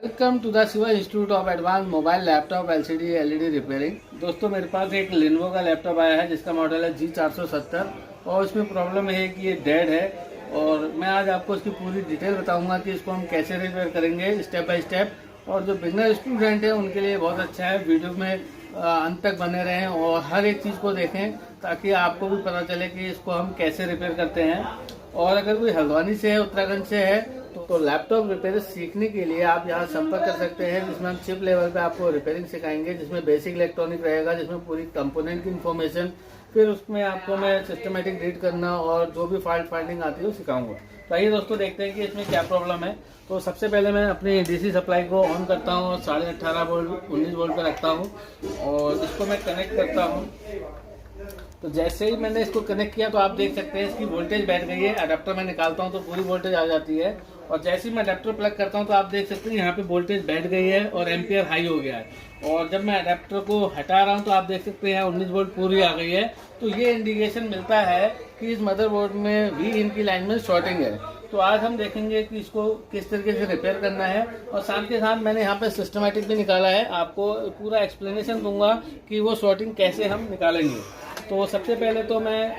Welcome to the Shiva institute of advance mobile laptop LCD LED repairing. दोस्तों मेरे पास एक Lenovo का लैपटॉप आया है जिसका मॉडल है G470 और इसमें प्रॉब्लम है कि ये डेड है। और मैं आज आपको इसकी पूरी डिटेल बताऊंगा कि इसको हम कैसे रिपेयर करेंगे स्टेप बाय स्टेप। और जो बिगनर स्टूडेंट है उनके लिए बहुत अच्छा है, वीडियो में अंत तक बने रहें और हर एक चीज़ को देखें ताकि आपको भी पता चले कि इसको हम कैसे रिपेयर करते हैं। और अगर कोई हल्द्वानी से है, उत्तराखंड से है तो लैपटॉप रिपेयर सीखने के लिए आप यहाँ संपर्क कर सकते हैं, जिसमें हम चिप लेवल पे आपको रिपेयरिंग सिखाएंगे, जिसमें बेसिक इलेक्ट्रॉनिक रहेगा, जिसमें पूरी कंपोनेंट की इन्फॉर्मेशन, फिर उसमें आपको मैं सिस्टमेटिक रीड करना और जो भी फाल्ट फाइंडिंग आती है वो सिखाऊंगा। तो आइए दोस्तों देखते हैं कि इसमें क्या प्रॉब्लम है। तो सबसे पहले मैं अपनी डीसी सप्लाई को ऑन करता हूँ और 18.5 वोल्ट 19 वोल्ट पर रखता हूँ और इसको मैं कनेक्ट करता हूँ। तो जैसे ही मैंने इसको कनेक्ट किया तो आप देख सकते हैं इसकी वोल्टेज बैठ गई है। अडेप्टर में निकालता हूं तो पूरी वोल्टेज आ जाती है और जैसे ही मैं अडेप्टर प्लग करता हूं तो आप देख सकते हैं यहाँ पे वोल्टेज बैठ गई है और एम्पियर हाई हो गया है। और जब मैं अडेप्टर को हटा रहा हूं तो आप देख सकते हैं 19 वोल्ट पूरी आ गई है। तो ये इंडिकेशन मिलता है कि इस मदरबोर्ड में वी इन की लाइन में शॉर्टिंग है। तो आज हम देखेंगे कि इसको किस तरीके से रिपेयर करना है और साथ के साथ मैंने यहाँ पे सिस्टमेटिक भी निकाला है, आपको पूरा एक्सप्लेनेशन दूंगा कि वो शॉर्टिंग कैसे हम निकालेंगे। तो सबसे पहले तो मैं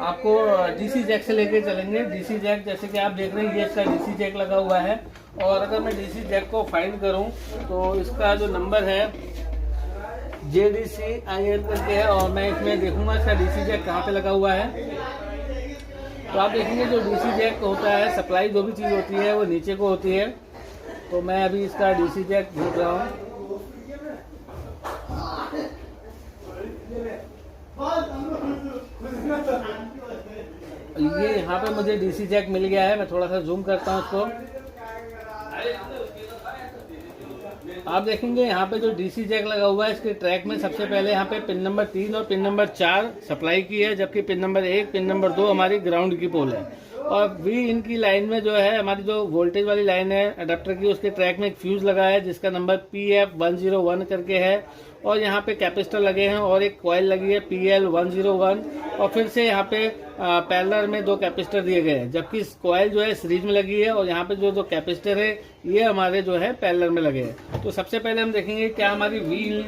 आपको डीसी जैक से लेके चलेंगे। डीसी जैक जैसे कि आप देख रहे हैं ये इसका डीसी जैक लगा हुआ है और अगर मैं डीसी जैक को फाइंड करूं तो इसका जो नंबर है JDCIL करके है और मैं इसमें देखूंगा इसका डीसी जैक कहाँ पे लगा हुआ है। तो आप देखेंगे जो डीसी जैक होता है, सप्लाई जो भी चीज़ होती है वो नीचे को होती है। तो मैं अभी इसका डीसी जैक ढूंढ रहा हूँ। ये यहाँ पे मुझे डीसी जैक मिल गया है। मैं थोड़ा सा जूम करता हूँ उसको। आप देखेंगे यहाँ पे जो डीसी जैक लगा हुआ है इसके ट्रैक में सबसे पहले यहाँ पे पिन नंबर 3 और पिन नंबर 4 सप्लाई की है, जबकि पिन नंबर 1 पिन नंबर 2 हमारी ग्राउंड की पोल है। और वी इनकी लाइन में जो है हमारी जो वोल्टेज वाली लाइन है अडेप्टर की, उसके ट्रैक में एक फ्यूज लगा है जिसका नंबर PF101 करके है। और यहाँ पे कैपेसिटर लगे हैं और एक कॉइल लगी है PL101 और फिर से यहाँ पे पैरेलल में 2 कैपेसिटर दिए गए हैं, जबकि कॉइल जो है सीरीज में लगी है और यहाँ पे जो कैपेसिटर है ये हमारे जो है पैरेलल में लगे हैं। तो सबसे पहले हम देखेंगे क्या हमारी वी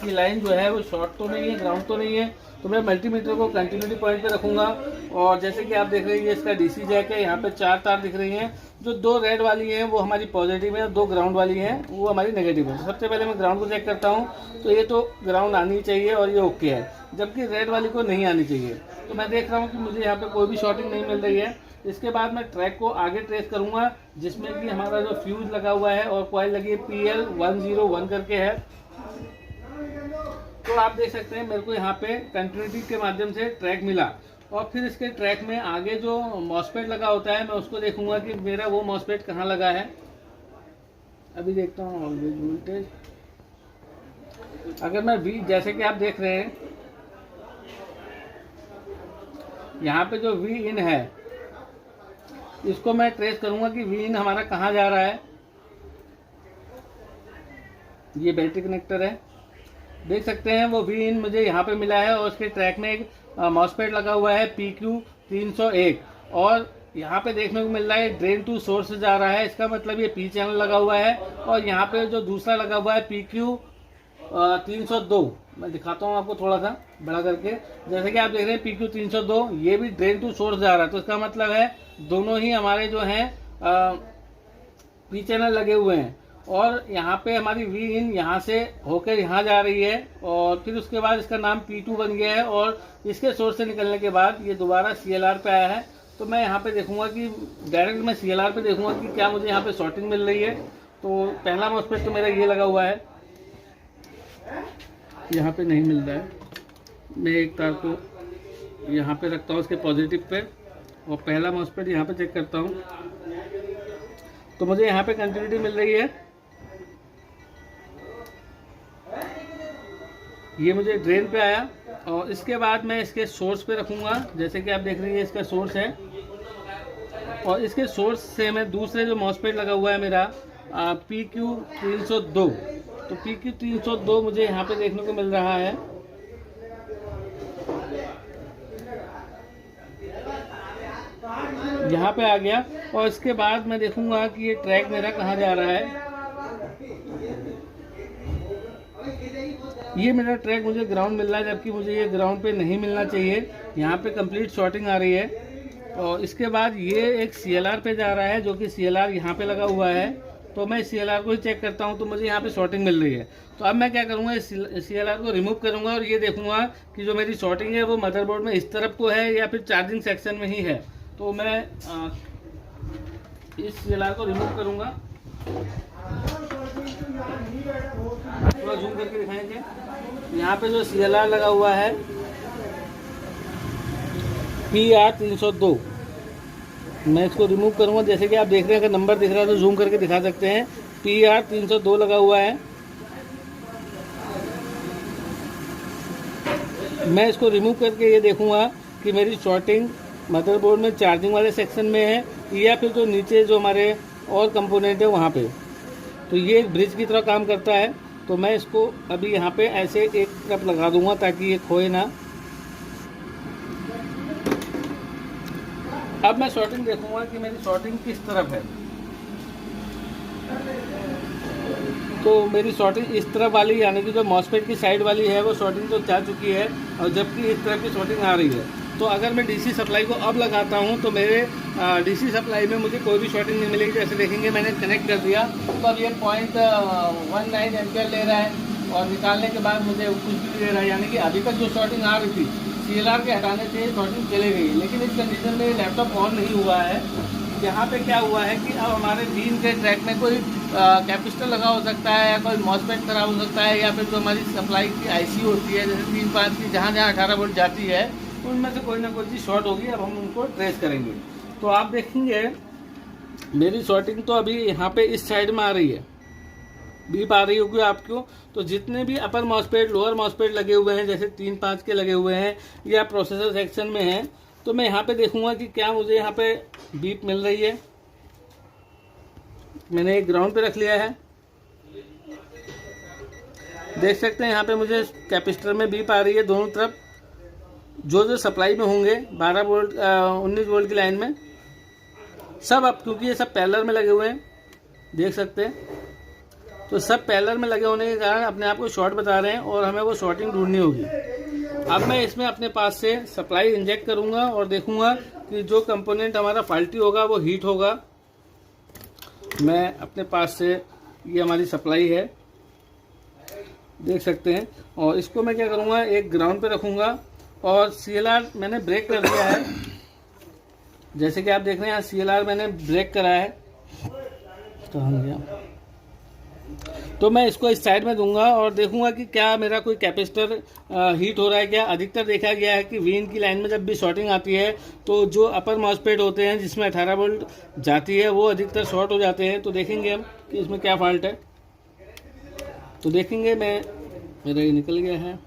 की लाइन जो है वो शॉर्ट तो नहीं है, ग्राउंड तो नहीं है। तो मैं मल्टीमीटर को कंटिन्यूटी पॉइंट पे रखूंगा और जैसे कि आप देख रहे हैं ये इसका डीसी जैक है। यहाँ पे 4 तार दिख रही हैं, जो 2 रेड वाली हैं वो हमारी पॉजिटिव है और 2 ग्राउंड वाली हैं वो हमारी नेगेटिव है। तो सबसे पहले मैं ग्राउंड को चेक करता हूँ तो ये तो ग्राउंड आनी चाहिए और ये ओके है, जबकि रेड वाली को नहीं आनी चाहिए। तो मैं देख रहा हूँ कि मुझे यहाँ पे कोई भी शॉर्टिंग नहीं मिल रही है। इसके बाद मैं ट्रैक को आगे ट्रेस करूँगा जिसमें कि हमारा जो फ्यूज लगा हुआ है और कॉइल लगी है PL101 करके है। तो आप देख सकते हैं मेरे को यहाँ पे कंटिन्यूटी के माध्यम से ट्रैक मिला और फिर इसके ट्रैक में आगे जो मॉसफेट लगा होता है मैं उसको देखूंगा कि मेरा वो मॉसफेट कहाँ लगा है। अभी देखता हूँ ऑलवेज वोल्टेज। अगर मैं वी जैसे कि आप देख रहे हैं यहाँ पे जो वी इन है इसको मैं ट्रेस करूंगा कि वी इन हमारा कहाँ जा रहा है। ये बैटरी कनेक्टर है, देख सकते हैं वो वी इन मुझे यहाँ पे मिला है और उसके ट्रैक में एक मॉसफेट लगा हुआ है PQ301 और यहाँ पे देखने को मिल रहा है ड्रेन टू सोर्स जा रहा है। इसका मतलब ये P चैनल लगा हुआ है। और यहाँ पे जो दूसरा लगा हुआ है PQ302, मैं दिखाता हूँ आपको थोड़ा सा बड़ा करके। जैसे कि आप देख रहे हैं PQ302 ये भी ड्रेन टू सोर्स जा रहा है। तो इसका मतलब है दोनों ही हमारे जो हैं P चैनल लगे हुए हैं और यहाँ पे हमारी वी इन यहाँ से होकर यहाँ जा रही है और फिर उसके बाद इसका नाम P2 बन गया है और इसके सोर्स से निकलने के बाद ये दोबारा CLR पे आया है। तो मैं यहाँ पे देखूंगा कि डायरेक्ट मैं CLR पे देखूंगा कि क्या मुझे यहाँ पे शॉर्टिंग मिल रही है। तो पहला मॉसफेट तो मेरा ये लगा हुआ है, यहाँ पे नहीं मिल रहा है। मैं एक तार को यहाँ पे रखता हूँ इसके पॉजिटिव पे और पहला मॉसफेट यहाँ पे चेक करता हूँ तो मुझे यहाँ पे कंटिन्यूटी मिल रही है। ये मुझे ड्रेन पे आया और इसके बाद मैं इसके सोर्स पे रखूंगा। जैसे कि आप देख रहे हैं इसका सोर्स है और इसके सोर्स से मैं दूसरे जो मॉसफेट लगा हुआ है मेरा PQ302, तो PQ302 मुझे यहाँ पे देखने को मिल रहा है। यहाँ पे आ गया और इसके बाद मैं देखूंगा कि ये ट्रैक मेरा कहाँ जा रहा है। ये मेरा ट्रैक मुझे ग्राउंड मिल रहा है, जबकि मुझे ये ग्राउंड पे नहीं मिलना चाहिए। यहाँ पे कंप्लीट शॉर्टिंग आ रही है। और इसके बाद ये एक CLR पे जा रहा है, जो कि CLR यहाँ पे लगा हुआ है। तो मैं CLR को ही चेक करता हूँ, तो मुझे यहाँ पे शॉर्टिंग मिल रही है। तो अब मैं क्या करूँगा, इस CLR को रिमूव करूँगा और ये देखूँगा कि जो मेरी शॉर्टिंग है वो मदरबोर्ड में इस तरफ को है या फिर चार्जिंग सेक्शन में ही है। तो मैं इस CLR को रिमूव करूँगा। थोड़ा जूम करके दिखाएंगे। यहाँ पे जो CLR लगा हुआ है PR 302, मैं इसको रिमूव करूँगा। जैसे कि आप देख रहे हैं, अगर नंबर दिख रहा है तो जूम करके दिखा सकते हैं। PR 302 लगा हुआ है। मैं इसको रिमूव करके ये देखूँगा कि मेरी शॉर्टिंग मदरबोर्ड में चार्जिंग वाले सेक्शन में है या फिर जो नीचे जो हमारे और कंपोनेंट है वहाँ पे। तो ये एक ब्रिज की तरह काम करता है। तो मैं इसको अभी यहाँ पे ऐसे एक तरफ लगा दूँगा ताकि ये खोए ना। अब मैं शॉर्टिंग देखूंगा कि मेरी शॉर्टिंग किस तरफ है। तो मेरी शॉर्टिंग इस तरफ वाली, यानी कि जो मॉसफेट की साइड वाली है वो शॉर्टिंग तो जा चुकी है, और जबकि इस तरफ की शॉर्टिंग आ रही है। तो अगर मैं DC सप्लाई को अब लगाता हूं तो मेरे DC सप्लाई में मुझे कोई भी शॉर्टिंग नहीं मिलेगी। जैसे देखेंगे मैंने कनेक्ट कर दिया तो अब ये 0.19 एम्पियर ले रहा है, और निकालने के बाद मुझे कुछ भी दे रहा है। यानी कि अभी तक जो शॉर्टिंग आ रही थी CLR के हटाने से शॉर्टिंग चले गई। लेकिन इस कंडीशन में लैपटॉप ऑन नहीं हुआ है। यहाँ पे क्या हुआ है कि अब हमारे बीन के ट्रैक में कोई कैपेसिटर लगा हो सकता है, या कोई मॉसफेट खराब हो सकता है, या फिर जो हमारी सप्लाई की IC होती है जैसे 3-5 की, जहाँ जहाँ 18 वोल्ट जाती है उनमें से कोई ना कोई चीज़ शॉर्ट होगी। अब हम उनको ट्रेस करेंगे। तो आप देखेंगे मेरी शॉर्टिंग तो अभी यहाँ पे इस साइड में आ रही है, बीप आ रही होगी आपको। तो जितने भी अपर मॉसफेट लोअर मॉसफेट लगे हुए हैं, जैसे 3-5 के लगे हुए हैं या प्रोसेसर सेक्शन में हैं, तो मैं यहाँ पे देखूंगा कि क्या मुझे यहाँ पे बीप मिल रही है। मैंने एक ग्राउंड पे रख लिया है, देख सकते हैं यहाँ पे मुझे कैपेसिटर में बीप आ रही है दोनों तरफ। जो सप्लाई में होंगे 12 वोल्ट 19 वोल्ट की लाइन में सब, अब क्योंकि ये सब पैरेलल में लगे हुए हैं देख सकते हैं, तो सब पैरेलल में लगे होने के कारण अपने आप को शॉर्ट बता रहे हैं और हमें वो शॉर्टिंग ढूंढनी होगी। अब मैं इसमें अपने पास से सप्लाई इंजेक्ट करूंगा और देखूंगा कि जो कंपोनेंट हमारा फॉल्टी होगा वो हीट होगा। मैं अपने पास से, ये हमारी सप्लाई है देख सकते हैं, और इसको मैं क्या करूंगा, एक ग्राउंड पे रखूंगा। और CLR मैंने ब्रेक कर दिया है, जैसे कि आप देख रहे हैं CLR मैंने ब्रेक करा है। तो मैं इसको इस साइड में दूंगा और देखूंगा कि क्या मेरा कोई कैपेसिटर हीट हो रहा है क्या। अधिकतर देखा गया है कि वीन की लाइन में जब भी शॉर्टिंग आती है तो जो अपर मॉसफेट होते हैं जिसमें 18 वोल्ट जाती है वो अधिकतर शॉर्ट हो जाते हैं। तो देखेंगे हम कि इसमें क्या फॉल्ट है। तो देखेंगे, मेरा ये निकल गया है।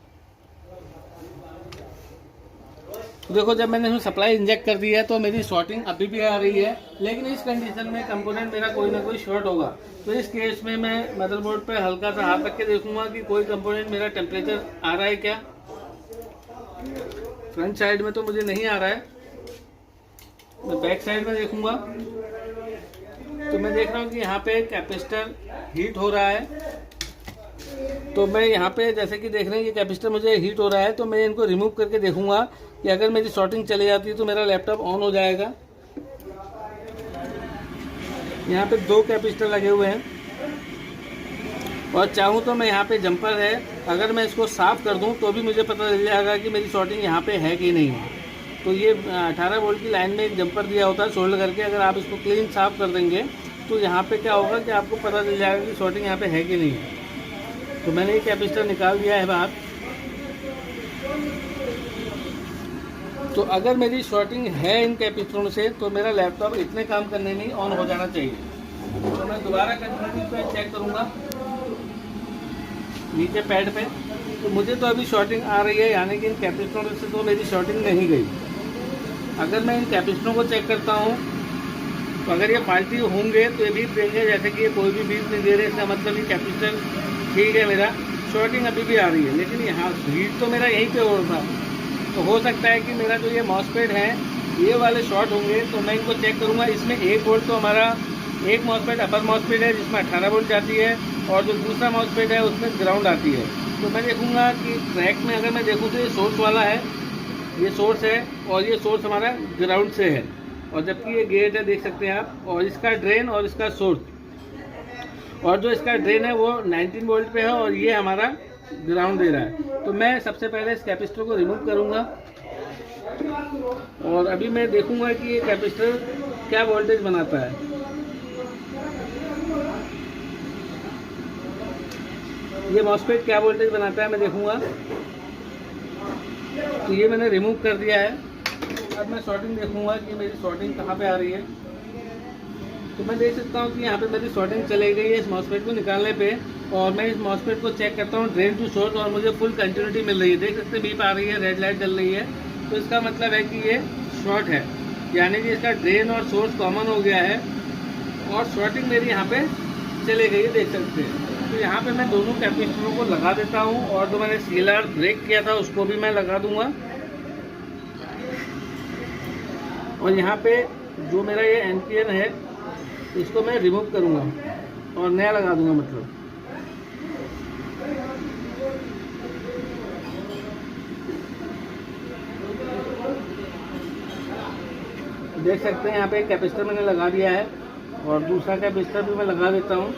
देखो, जब मैंने इसमें सप्लाई इंजेक्ट कर दी है तो मेरी शॉर्टिंग अभी भी आ रही है, लेकिन इस कंडीशन में कंपोनेंट मेरा कोई ना कोई शॉर्ट होगा। तो इस केस में मैं मदरबोर्ड पे हल्का सा हाथ रख के देखूंगा कि कोई कंपोनेंट मेरा टेम्परेचर आ रहा है क्या। फ्रंट साइड में तो मुझे नहीं आ रहा है, मैं बैक साइड में देखूंगा। तो मैं देख रहा हूँ कि यहाँ पे कैपेसिटर हीट हो रहा है। तो मैं यहाँ पे जैसे कि देख रहे हैं कि कैपेसिटर मुझे हीट हो रहा है, तो मैं इनको रिमूव करके देखूंगा कि अगर मेरी शॉर्टिंग चली जाती है तो मेरा लैपटॉप ऑन हो जाएगा। यहाँ पे 2 कैपेसिटर लगे हुए हैं और चाहूँ तो मैं यहाँ पे जंपर है, अगर मैं इसको साफ़ कर दूँ तो भी मुझे पता चल जाएगा कि मेरी शॉर्टिंग यहाँ पे है कि नहीं है। तो ये 18 वोल्ट की लाइन में एक जंपर दिया होता है सोल्डर करके, अगर आप इसको क्लीन साफ़ कर देंगे तो यहाँ पे क्या होगा कि आपको पता चल जाएगा कि शॉर्टिंग यहाँ पे है कि नहीं है। तो मैंने ये कैपेसिटर निकाल दिया है बाहर। तो अगर मेरी शॉर्टिंग है इन कैपेसिटरों से तो मेरा लैपटॉप इतने काम करने में ऑन हो जाना चाहिए। तो मैं दोबारा कंटिन्यू पे चेक करूँगा नीचे पैड पे, तो मुझे तो अभी शॉर्टिंग आ रही है, यानी कि इन कैपेसिटरों से तो मेरी शॉर्टिंग नहीं गई। अगर मैं इन कैपेसिटरों को चेक करता हूँ तो अगर ये फॉल्टी होंगे तो ये बीप देंगे, जैसे कि ये कोई भी बीप नहीं दे रहे, इसका मतलब ये कैपेसिटर ठीक है, मेरा शॉर्टिंग अभी भी आ रही है। लेकिन यहाँ हीट तो मेरा यहीं पे हो रहा था, तो हो सकता है कि मेरा जो ये मॉसफेट है ये वाले शॉर्ट होंगे। तो मैं इनको चेक करूँगा। इसमें 1 वोल्ट तो हमारा एक मॉसफेट अपर मॉसफेट है जिसमें 18 वोल्ट जाती है, और जो दूसरा मॉसफेट है उसमें ग्राउंड आती है। तो मैं देखूँगा कि ट्रैक में अगर मैं देखूँ तो ये सोर्स वाला है, ये सोर्स है, और ये सोर्स हमारा ग्राउंड से है, और जबकि ये गेट है, देख सकते हैं आप, और इसका ड्रेन और इसका सोर्स, और जो इसका ड्रेन है वो 19 वोल्ट पे है, और ये हमारा ग्राउंड दे रहा है। तो मैं सबसे पहले इस कैपेसिटर को रिमूव करूँगा, और अभी मैं देखूँगा कि ये कैपेसिटर क्या वोल्टेज बनाता है। ये मॉसफेट क्या वोल्टेज बनाता है मैं देखूँगा। तो ये मैंने रिमूव कर दिया है। अब मैं शॉर्टिंग देखूँगा कि मेरी शॉर्टिंग कहाँ पे आ रही है। तो मैं देख सकता हूँ कि यहाँ पे मेरी शॉर्टिंग चली गई है इस मॉसफेट को निकालने पे, और मैं इस मॉसफेट को चेक करता हूँ ड्रेन टू सोर्स, और मुझे फुल कंटिन्यूटी मिल रही है। देख सकते हैं बीप आ रही है, रेड लाइट जल रही है, तो इसका मतलब है कि ये शॉर्ट है, यानी कि इसका ड्रेन और सोर्स कॉमन हो गया है, और शॉर्टिंग मेरी यहाँ पे चले गई है, देख सकते हैं। तो यहाँ पे मैं दोनों कैपेसिटरों को लगा देता हूँ, और जो मैंने सीएलआर ब्रेक किया था उसको भी मैं लगा दूंगा, और यहाँ पे जो मेरा ये एनपीएन है इसको मैं रिमूव करूँगा और नया लगा दूंगा। मतलब देख सकते हैं यहाँ पे एक कैपेसिटर मैंने लगा दिया है, और दूसरा कैपेसिटर भी मैं लगा देता हूँ।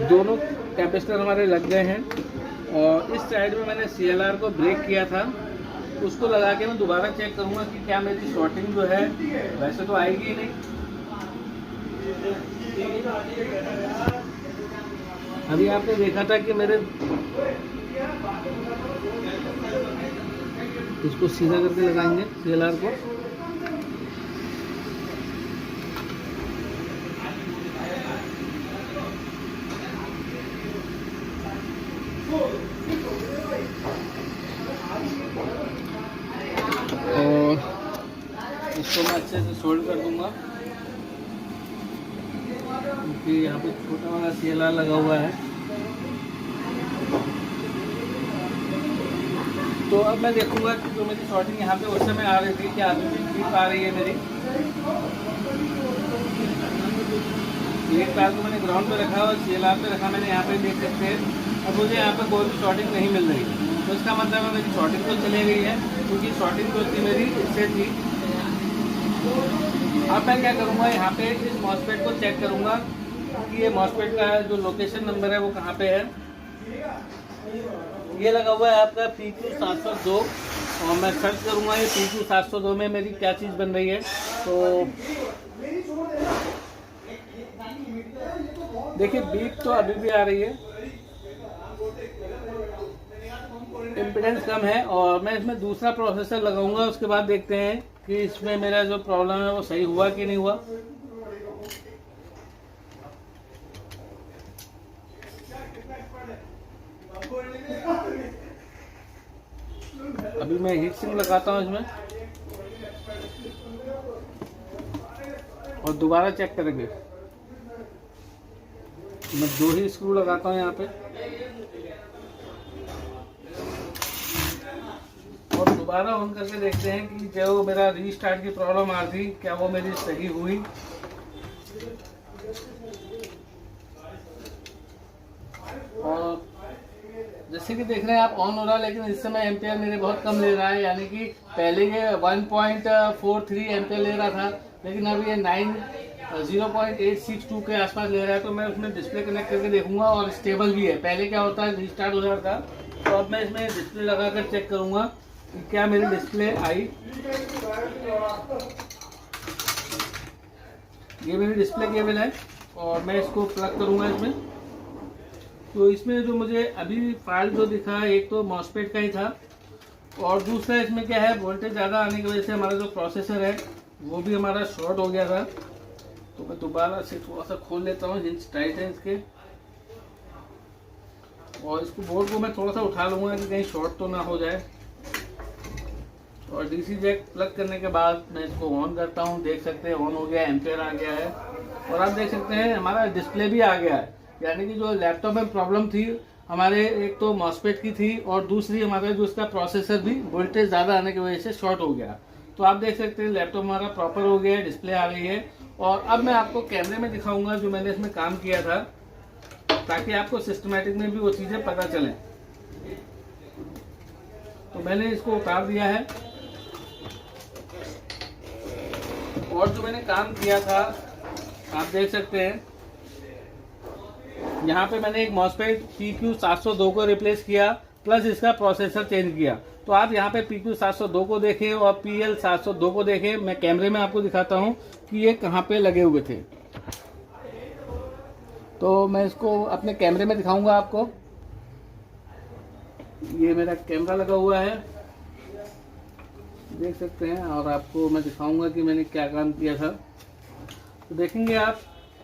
दोनों कैपेसिटर हमारे लग गए हैं, और इस साइड में मैंने सीएलआर को ब्रेक किया था, उसको लगा के मैं दोबारा चेक करूंगा कि क्या मेरी शॉर्टिंग जो है, वैसे तो आएगी ही नहीं। अभी आपने देखा था कि मेरे इसको सीधा करके लगाएंगे सीएलआर को। और इसको मैं अच्छे से सोल्ड कर दूंगा, क्योंकि यहाँ पे छोटा वाला सीएलआर लगा हुआ है। तो अब मैं देखूंगा कि जो मेरी शॉर्टिंग यहाँ पे उस समय आ रही थी, क्या अभी भी ठीक आ रही है मेरी। एक पैर को मैंने ग्राउंड पे रखा और सीएलआर पे रखा मैंने, यहाँ पे देख सकते हैं। अब मुझे यहाँ पे कोई भी शॉर्टिंग नहीं मिल रही, तो इसका मतलब है मेरी शॉर्टिंग तो चली गई है, क्योंकि शॉर्टिंग जो थी मेरी इससे थी। अब मैं क्या करूँगा, यहाँ पे इस मॉसफेट को चेक करूँगा कि ये मॉसफेट का जो लोकेशन नंबर है वो कहाँ पे है। ये लगा हुआ है आपका PQ702, और मैं सर्च करूँगा ये PQ702 में मेरी क्या चीज़ बन रही है। तो देखिए बीप तो अभी भी आ रही है, इम्पीडेंस कम है, और मैं इसमें दूसरा प्रोसेसर लगाऊंगा, उसके बाद देखते हैं कि इसमें मेरा जो प्रॉब्लम है वो सही हुआ कि नहीं हुआ। अभी मैं हीट सिंक लगाता हूँ इसमें, और दोबारा चेक करेंगे। मैं 2 ही स्क्रू लगाता हूँ यहाँ पे, और दोबारा ऑन करके देखते हैं कि जो मेरा रीस्टार्ट की प्रॉब्लम आ रही थी क्या वो मेरी सही हुई। और जैसे कि देख रहे हैं आप ऑन हो रहा है, लेकिन इस समय एम्पेयर मेरे बहुत कम ले रहा है, यानी कि पहले ये 1.43 एम्पेयर ले रहा था, लेकिन अब ये 0.862 के आसपास ले रहा है। तो मैं उसमें डिस्प्ले कनेक्ट करके देखूंगा, और स्टेबल भी है। पहले क्या होता है रीस्टार्ट हो जाता था, तो अब मैं इसमें डिस्प्ले लगा कर चेक करूंगा कि क्या मेरी डिस्प्ले आई। ये मेरी डिस्प्ले केबल है, और मैं इसको प्लग करूंगा इसमें। तो इसमें जो मुझे अभी फाल्ट जो दिखा है, एक तो मॉसफेट का ही था, और दूसरा इसमें क्या है, वोल्टेज ज़्यादा आने की वजह से हमारा जो प्रोसेसर है वो भी हमारा शॉर्ट हो गया था। तो मैं दोबारा से थोड़ा सा खोल लेता हूँ, हिंज टाइट है इसके, और इसको बोर्ड को मैं थोड़ा सा उठा लूँगा कि कहीं शॉर्ट तो ना हो जाए। और डीसी जैक प्लग करने के बाद मैं इसको ऑन करता हूँ। देख सकते हैं ऑन हो गया, एम्पेयर आ गया है। और आप देख सकते हैं हमारा डिस्प्ले भी आ गया है। यानी कि जो लैपटॉप में प्रॉब्लम थी हमारे, एक तो मॉसफेट की थी और दूसरी हमारा जो उसका प्रोसेसर भी वोल्टेज ज़्यादा आने की वजह से शॉर्ट हो गया। तो आप देख सकते हैं लैपटॉप हमारा प्रॉपर हो गया है, डिस्प्ले आ गई है। और अब मैं आपको कैमरे में दिखाऊंगा जो मैंने इसमें काम किया था, ताकि आपको सिस्टमेटिक में भी वो चीज़ें पता चलें। तो मैंने इसको उतार दिया है और जो मैंने काम किया था आप देख सकते हैं, यहाँ पे मैंने एक मॉसफेट PQ702 को रिप्लेस किया, प्लस इसका प्रोसेसर चेंज किया। तो आप यहाँ पे PQ702 को देखें और PL702 को देखें। मैं कैमरे में आपको दिखाता हूँ कि ये कहाँ पे लगे हुए थे। तो मैं इसको अपने कैमरे में दिखाऊंगा आपको। ये मेरा कैमरा लगा हुआ है, देख सकते हैं। और आपको मैं दिखाऊंगा कि मैंने क्या काम किया था। तो देखेंगे आप,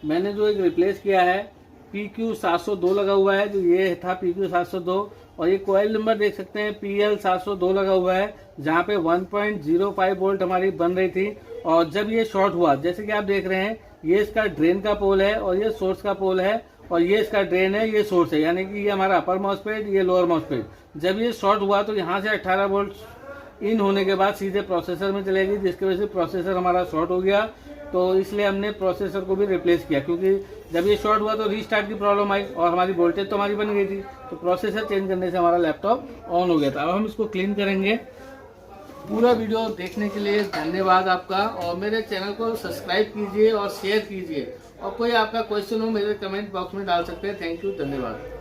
मैंने जो एक रिप्लेस किया है PQ702 लगा हुआ है, जो ये था PQ702। और ये कोयल नंबर देख सकते हैं PL702 लगा हुआ है, जहाँ पे 1.05 वोल्ट हमारी बन रही थी। और जब ये शॉर्ट हुआ, जैसे कि आप देख रहे हैं, ये इसका ड्रेन का पोल है और ये सोर्स का पोल है, और ये इसका ड्रेन है, ये सोर्स है। यानी कि ये हमारा अपर मॉसफेट, ये लोअर मॉसफेट। जब ये शॉर्ट हुआ तो यहाँ से 18 वोल्ट इन होने के बाद सीधे प्रोसेसर में चलेगी, जिसकी वजह से प्रोसेसर हमारा शॉर्ट हो गया। तो इसलिए हमने प्रोसेसर को भी रिप्लेस किया, क्योंकि जब ये शॉर्ट हुआ तो रीस्टार्ट की प्रॉब्लम आई और हमारी वोल्टेज तो हमारी बन गई थी। तो प्रोसेसर चेंज करने से हमारा लैपटॉप ऑन हो गया था। अब हम इसको क्लीन करेंगे। पूरा वीडियो देखने के लिए धन्यवाद आपका, और मेरे चैनल को सब्सक्राइब कीजिए और शेयर कीजिए। और कोई आपका क्वेश्चन हो मेरे कमेंट बॉक्स में डाल सकते हैं। थैंक यू, धन्यवाद।